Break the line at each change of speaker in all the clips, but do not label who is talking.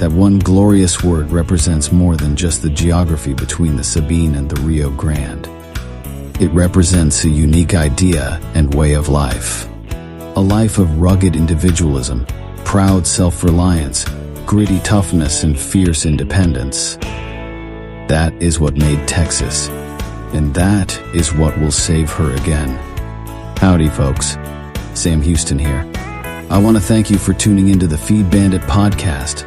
That one glorious word represents more than just the geography between the Sabine and the Rio Grande. It represents a unique idea and way of life. A life of rugged individualism, proud self-reliance, gritty toughness, and fierce independence. That is what made Texas, and that is what will save her again. Howdy, folks. Sam Houston here. I want to thank you for tuning into the Feed Bandit podcast.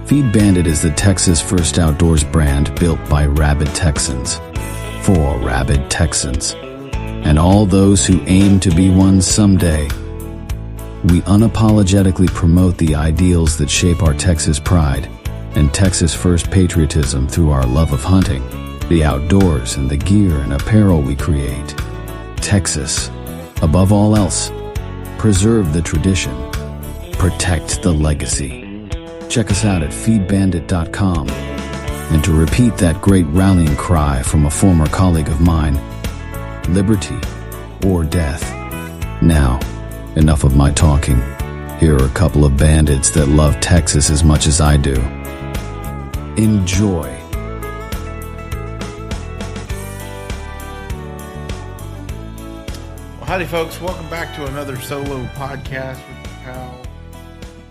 Feed Bandit is the Texas first outdoors brand built by rabid Texans, for rabid Texans, and all those who aim to be one someday. We unapologetically promote the ideals that shape our Texas pride and Texas first patriotism through our love of hunting, the outdoors, and the gear and apparel we create. Texas, above all else, preserve the tradition, protect the legacy. Check us out at feedbandit.com. And to repeat that great rallying cry from a former colleague of mine, liberty or death. Now, enough of my talking. Here are a couple of bandits that love Texas as much as I do. Enjoy.
Well, howdy, folks. Welcome back to another solo podcast with your pal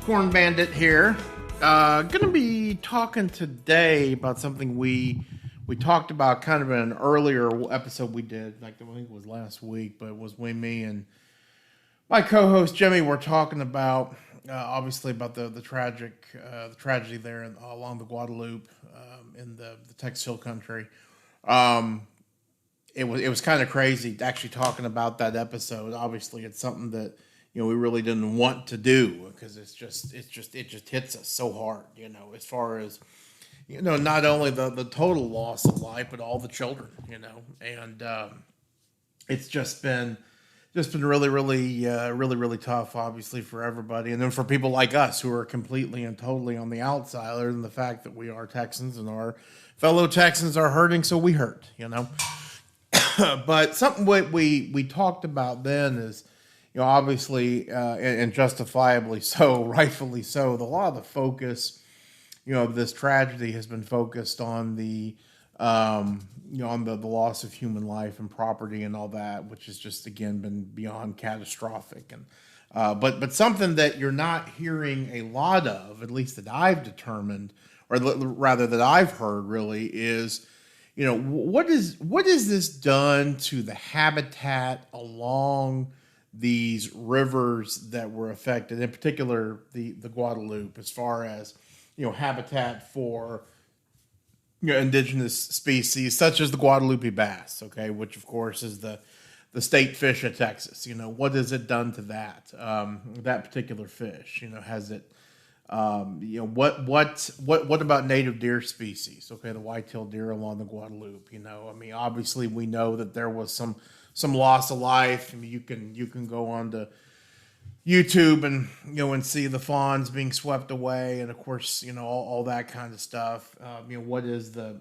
Corn Bandit here. Going to be talking today about something we talked about kind of in an earlier episode we did. Like, I think it was last week, but it was when me and my co-host Jimmy were talking about, obviously, about the tragedy there along the Guadalupe in the Texas Hill Country. It was kind of crazy actually talking about that episode. Obviously, it's something that we really didn't want to do because it just hits us so hard. As far as not only the total loss of life, but all the children. And it's just been really tough, obviously, for everybody, and then for people like us who are completely and totally on the outside, other than the fact that we are Texans and our fellow Texans are hurting, so we hurt. But something we talked about then is, obviously, and justifiably so, rightfully so, a lot of the focus, of this tragedy has been focused on the loss of human life and property and all that, which has just, again, been beyond catastrophic. And but something that you're not hearing a lot of, at least that I've determined, or rather that I've heard, really, is, what is this done to the habitat along these rivers that were affected, in particular the Guadalupe, as far as habitat for indigenous species such as the Guadalupe bass, okay, which of course is the state fish of Texas. What has it done to that particular fish? Has it what about native deer species? Okay, the white-tailed deer along the Guadalupe. Obviously we know that there was some loss of life. You can go on to YouTube and and see the fawns being swept away, and of course all that kind of stuff. What is the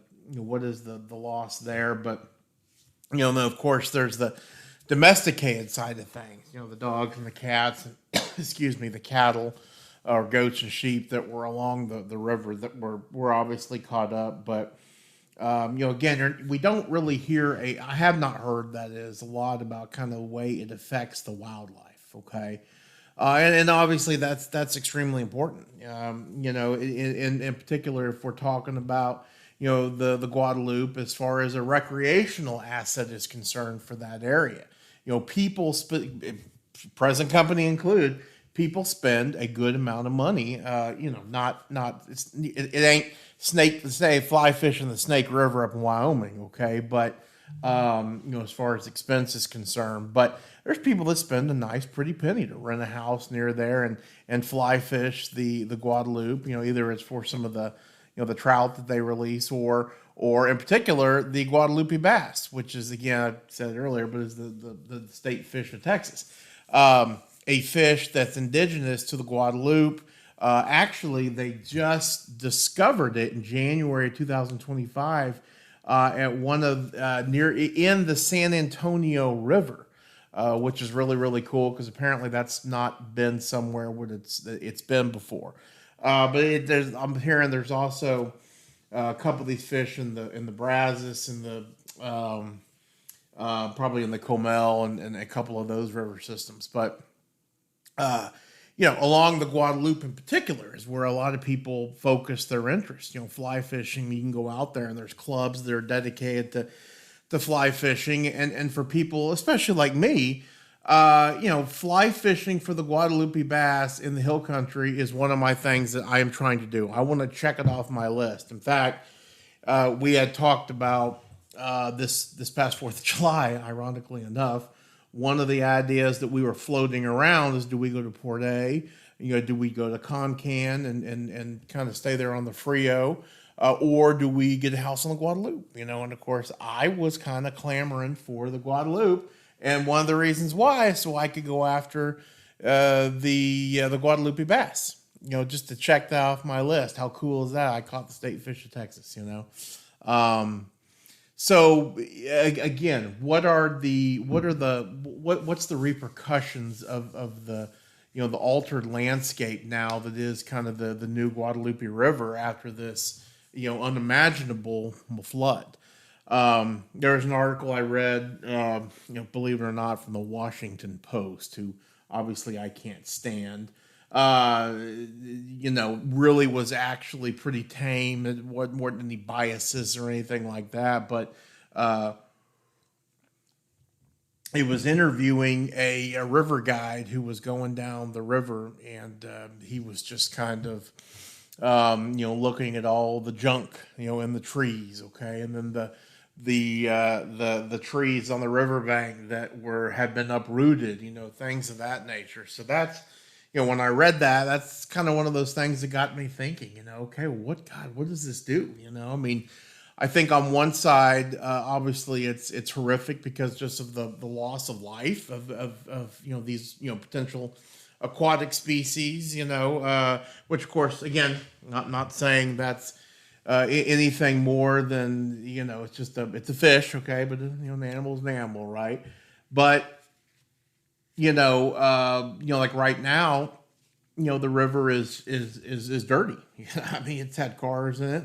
loss there? But then of course there's the domesticated side of things. The dogs and the cats, and the cattle or goats and sheep that were along the river that were obviously caught up. But again, we don't really hear I have not heard, that is, a lot about kind of the way it affects the wildlife. Okay. And obviously that's extremely important. In particular, if we're talking about, the Guadalupe as far as a recreational asset is concerned for that area. People, present company included, people spend a good amount of money. It ain't fly fish in the Snake River up in Wyoming, okay? But as far as expense is concerned, but there's people that spend a nice pretty penny to rent a house near there and fly fish the Guadalupe. Either it's for some of the the trout that they release, or in particular the Guadalupe bass, which is, again, I said it earlier, but is the state fish of Texas. A fish that's indigenous to the Guadalupe. Actually, they just discovered it in January 2025 at one of in the San Antonio River, which is really cool because apparently that's not been somewhere where it's been before. I'm hearing there's also a couple of these fish in the Brazos and the probably in the Comel and a couple of those river systems. But along the Guadalupe in particular is where a lot of people focus their interest. Fly fishing. You can go out there and there's clubs that are dedicated to fly fishing, and for people, especially like me, fly fishing for the Guadalupe bass in the hill country is one of my things that I am trying to do. I want to check it off my list. In fact, we had talked about this past 4th of July, ironically enough. One of the ideas that we were floating around is, do we go to Port A? Do we go to Concan and kind of stay there on the Frio? Or do we get a house on the Guadalupe? And of course, I was kind of clamoring for the Guadalupe. And one of the reasons why is so I could go after the Guadalupe bass, just to check that off my list. How cool is that? I caught the state fish of Texas, So again, what's the repercussions of the the altered landscape now that is kind of the new Guadalupe River after this unimaginable flood? There was an article I read, believe it or not, from the Washington Post, who obviously I can't stand. Really was actually pretty tame. It wasn't more than any biases or anything like that. But he was interviewing a river guide who was going down the river, and he was just kind of, looking at all the junk, in the trees. Okay, and then the trees on the riverbank that had been uprooted, things of that nature. So that's, when I read that, that's kind of one of those things that got me thinking, okay, what does this do? I think on one side, obviously it's horrific because just of the loss of life of these, potential aquatic species, which of course, again, not saying that's, anything more than it's a fish, okay, but an animal's an animal, right? But like right now, the river is dirty. It's had cars in it,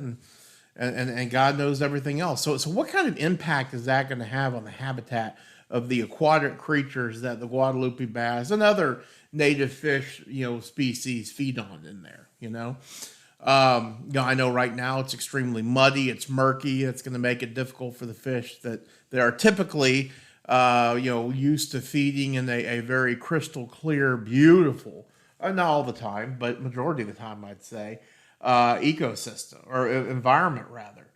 and God knows everything else. So what kind of impact is that going to have on the habitat of the aquatic creatures that the Guadalupe bass and other native fish, species feed on in there? I know right now it's extremely muddy, it's murky, it's going to make it difficult for the fish that are typically, used to feeding in a very crystal clear, beautiful, not all the time, but majority of the time, I'd say, ecosystem or environment rather.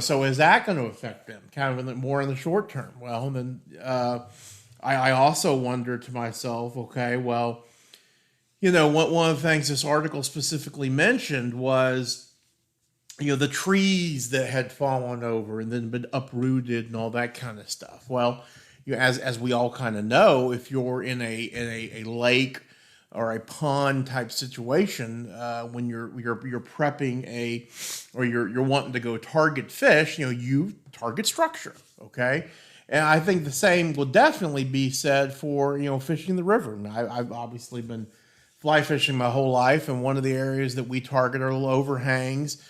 So is that going to affect them kind of more in the short term? Well, then I also wonder to myself, okay, well, one of the things this article specifically mentioned was, the trees that had fallen over and then been uprooted and all that kind of stuff. Well, as we all kind of know, if you're in a lake or a pond type situation, when you're prepping or you're wanting to go target fish, you target structure, okay? And I think the same will definitely be said for fishing the river. And I've obviously been fly fishing my whole life, and one of the areas that we target are overhangs.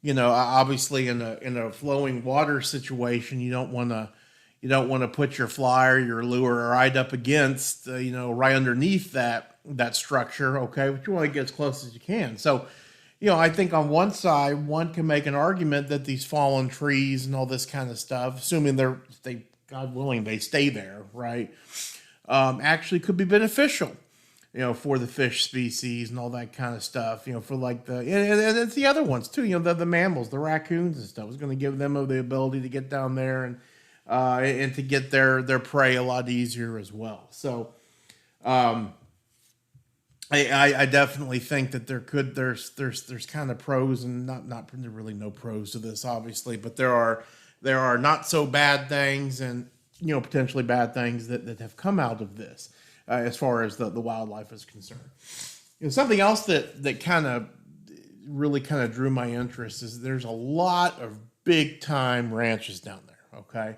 Obviously in a flowing water situation, you don't want to put your fly or your lure right up against right underneath that structure, okay? But you want to get as close as you can. So, I think on one side, one can make an argument that these fallen trees and all this kind of stuff, assuming they God willing they stay there, right? Actually could be beneficial. For the fish species and all that kind of stuff, for like and it's the other ones too, the mammals, the raccoons and stuff. It's going to give them the ability to get down there and to get their prey a lot easier as well. So, I definitely think that there's kind of pros and not really no pros to this, obviously, but there are not so bad things and potentially bad things that have come out of this. As far as the wildlife is concerned. Something else that kind of really kind of drew my interest is there's a lot of big time ranches down there, okay?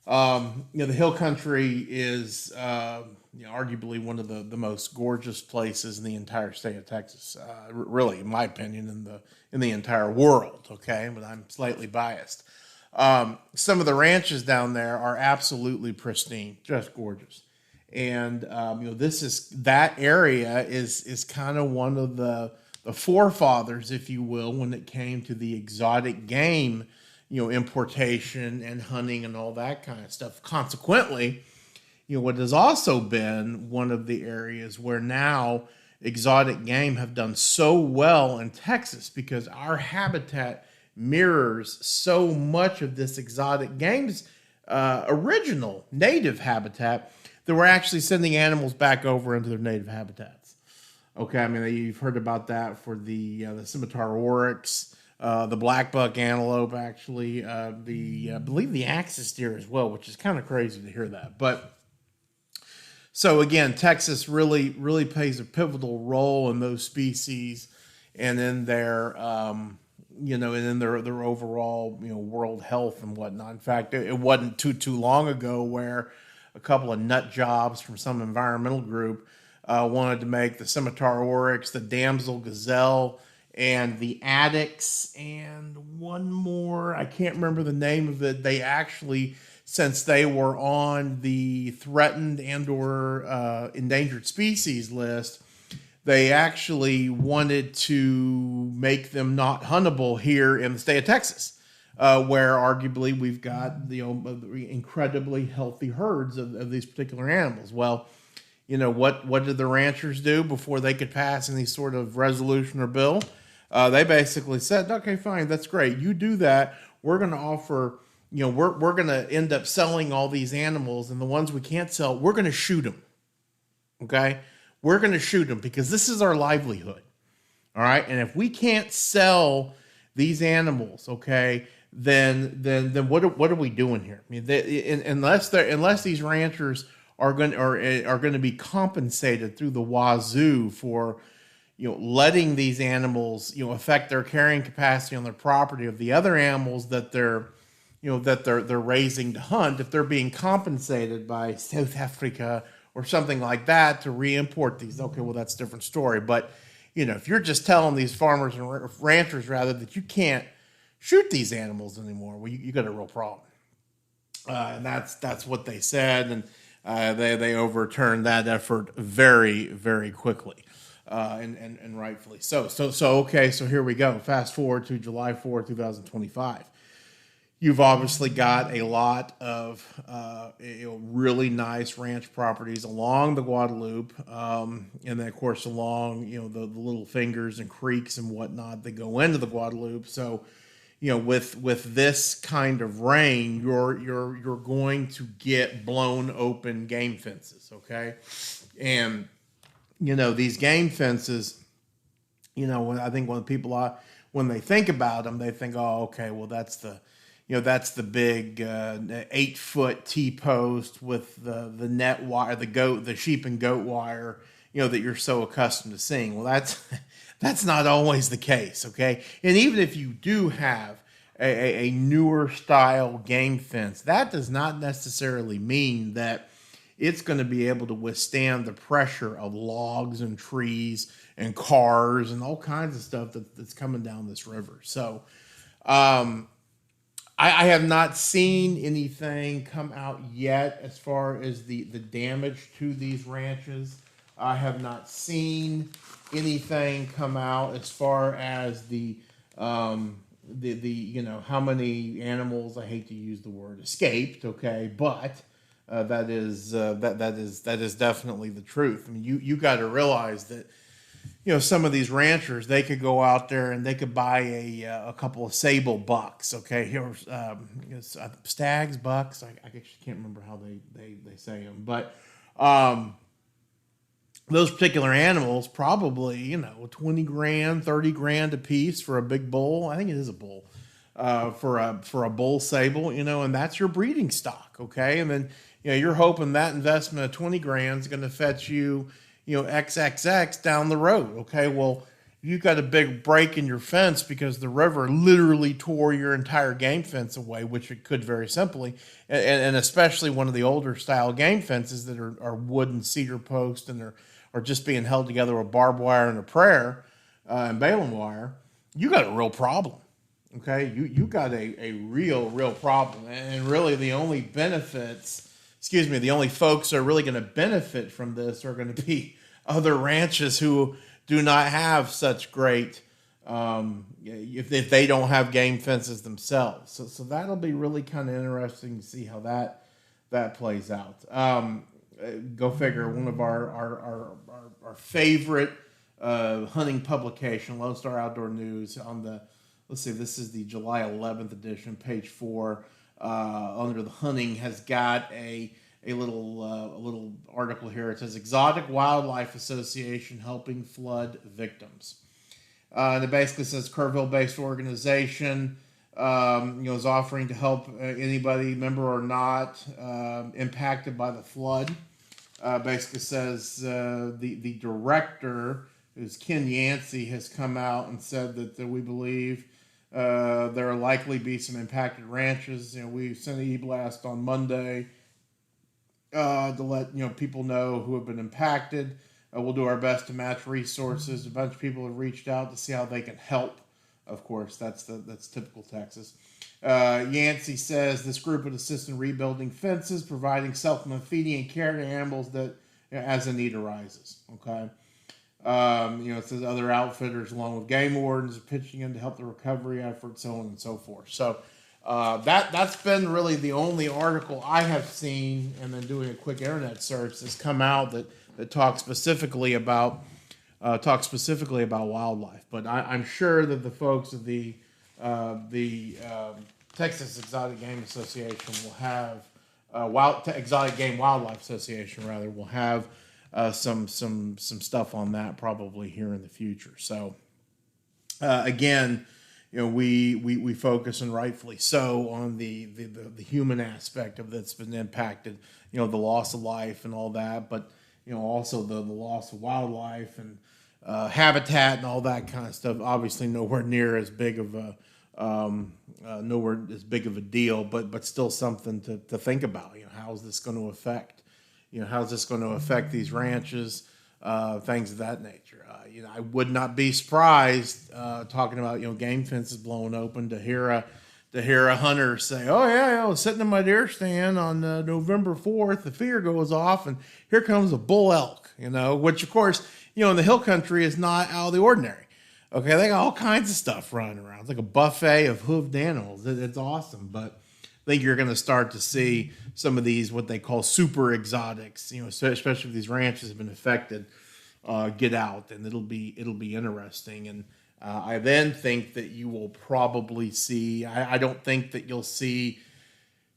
The hill country is arguably one of the most gorgeous places in the entire state of Texas. Really, in my opinion, in the entire world. Okay, but I'm slightly biased. Some of the ranches down there are absolutely pristine, just gorgeous. And that area is kind of one of the forefathers, if you will, when it came to the exotic game, importation and hunting and all that kind of stuff. Consequently, what has also been one of the areas where now exotic game have done so well in Texas because our habitat mirrors so much of this exotic game's original native habitat that we're actually sending animals back over into their native habitats. Okay, I mean, you've heard about that for the scimitar oryx, the black buck antelope, actually, I believe the axis deer as well, which is kind of crazy to hear that. But so again, Texas really plays a pivotal role in those species and in their their overall world health and whatnot. In fact, it wasn't too long ago where a couple of nut jobs from some environmental group wanted to make the scimitar oryx, the damsel gazelle, and the addax, and one more, I can't remember the name of it. They actually, since they were on the threatened and or endangered species list, they actually wanted to make them not huntable here in the state of Texas, where arguably we've got incredibly healthy herds of these particular animals. Well, what did the ranchers do before they could pass any sort of resolution or bill? They basically said, okay, fine, that's great. You do that. We're going to offer, we're going to end up selling all these animals, and the ones we can't sell, we're going to shoot them. Okay? We're going to shoot them because this is our livelihood. All right? And if we can't sell these animals, okay, then what are we doing here? I mean, unless these ranchers are going to be compensated through the wazoo for letting these animals affect their carrying capacity on their property of the other animals that they're raising to hunt, if they're being compensated by South Africa or something like that to re-import these, okay, well, that's a different story. But if you're just telling these farmers and ranchers rather that you can't shoot these animals anymore, well, you got a real problem. And that's what they said, and they overturned that effort very, very quickly, and rightfully so. Okay, so here we go. Fast forward to July 4, 2025. You've obviously got a lot of really nice ranch properties along the Guadalupe, and then of course along the little fingers and creeks and whatnot that go into the Guadalupe. So with this kind of rain, you're going to get blown open game fences, okay? And these game fences, I think when people when they think about them, they think, oh, okay, well that's the big 8-foot T-post with the net wire, the sheep and goat wire, that you're so accustomed to seeing. Well, that's not always the case, okay? And even if you do have a newer style game fence, that does not necessarily mean that it's going to be able to withstand the pressure of logs and trees and cars and all kinds of stuff that's coming down this river. So, I have not seen anything come out yet as far as the damage to these ranches. I have not seen anything come out as far as the how many animals, I hate to use the word escaped, okay, but that is definitely the truth. I mean, you got to realize that some of these ranchers, they could go out there and they could buy a couple of sable bucks. Okay, here's stags, bucks. I actually can't remember how they say them, but those particular animals probably 20 grand, 30 grand a piece for a big bull. I think it is a bull for a bull sable. And that's your breeding stock. Okay, and then you're hoping that investment of 20 grand is going to fetch you XXX down the road. Okay, well, you got a big break in your fence because the river literally tore your entire game fence away, which it could very simply, and especially one of the older style game fences that are wood and cedar posts and are just being held together with barbed wire and a prayer and baling wire, you got a real problem. Okay, you got a real problem, and really the only folks that are really going to benefit from this are going to be other ranches who do not have such great, if they don't have game fences themselves. So that'll be really kind of interesting to see how that plays out. Go figure. One of our favorite hunting publication, Lone Star Outdoor News, on the, let's see, this is the July 11th edition, page 4, under the hunting, has got a little article here. It says Exotic Wildlife Association helping flood victims. And it basically says Kerrville-based organization, is offering to help anybody, member or not, impacted by the flood. Basically says the director, who's Ken Yancey, has come out and said that we believe there will likely be some impacted ranches. We sent an e-blast on Monday to let people know who have been impacted. We'll do our best to match resources. A bunch of people have reached out to see how they can help. Of course, that's typical Texas. Yancey says this group would assist in rebuilding fences, providing supplement feeding and care to animals that as a need arises. Okay. It says other outfitters along with game wardens are pitching in to help the recovery effort, so on and so forth. So that's been really the only article I have seen, and then doing a quick internet search that's come out that talks specifically about wildlife. But I'm sure that the folks of the Texas Exotic Game Association will have Exotic Game Wildlife Association rather will have some stuff on that probably here in the future. So again, we focus, and rightfully so, on the human aspect of that's been impacted, the loss of life and all that, but also the loss of wildlife and habitat and all that kind of stuff. Obviously nowhere near as big of a deal, but still something to think about. How is this going to affect how's this going to affect these ranches, things of that nature. I would not be surprised, talking about game fences blowing open, to hear a hunter say, "Oh yeah, I was sitting in my deer stand on November 4th. The feeder goes off, and here comes a bull elk." Which of course, in the hill country is not out of the ordinary. Okay, they got all kinds of stuff running around. It's like a buffet of hoofed animals. It's awesome, but I think you're going to start to see some of these, what they call super exotics, especially if these ranches have been affected, get out, and it'll be interesting. And I then think that you will probably see, I don't think that you'll see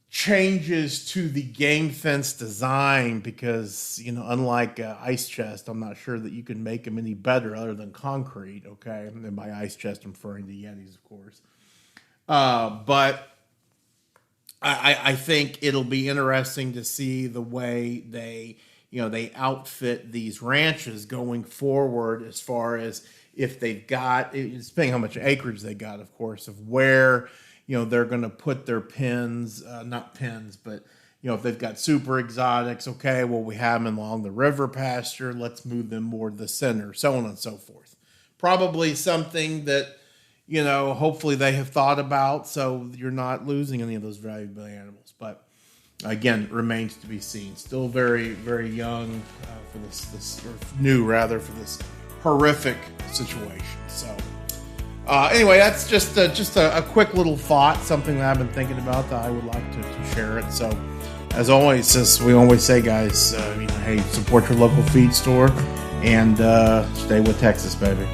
changes to the game fence design because, unlike ice chest, I'm not sure that you can make them any better other than concrete. Okay. And by ice chest, I'm referring to Yetis, of course. But I think it'll be interesting to see the way they outfit these ranches going forward, as far as if they've got, it's depending how much acreage they got, of course, of where, they're going to put their pins, not pins, but, if they've got super exotics, okay, well, we have them along the river pasture, let's move them more to the center, so on and so forth. Probably something that, hopefully they have thought about, so you're not losing any of those valuable animals. But again, remains to be seen. Still very, very young for this or new rather, for this horrific situation. So anyway, that's just a quick little thought, something that I've been thinking about that I would like to share it. So as always, as we always say, guys, hey, support your local feed store and stay with Texas, baby.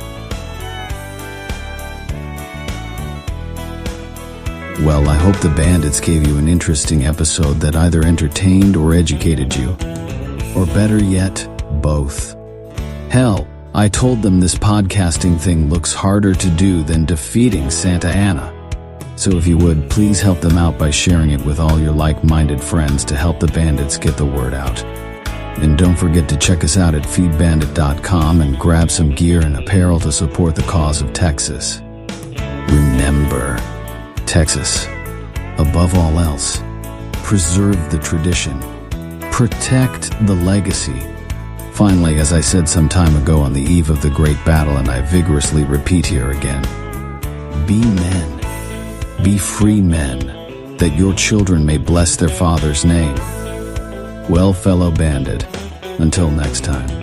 Well, I hope the Bandits gave you an interesting episode that either entertained or educated you. Or better yet, both. Hell, I told them this podcasting thing looks harder to do than defeating Santa Ana. So if you would, please help them out by sharing it with all your like-minded friends to help the Bandits get the word out. And don't forget to check us out at feedbandit.com and grab some gear and apparel to support the cause of Texas. Remember, Texas, above all else, preserve the tradition, protect the legacy. Finally, as I said some time ago on the eve of the great battle, and I vigorously repeat here again, be men, be free men, that your children may bless their father's name. Well, fellow bandit, until next time.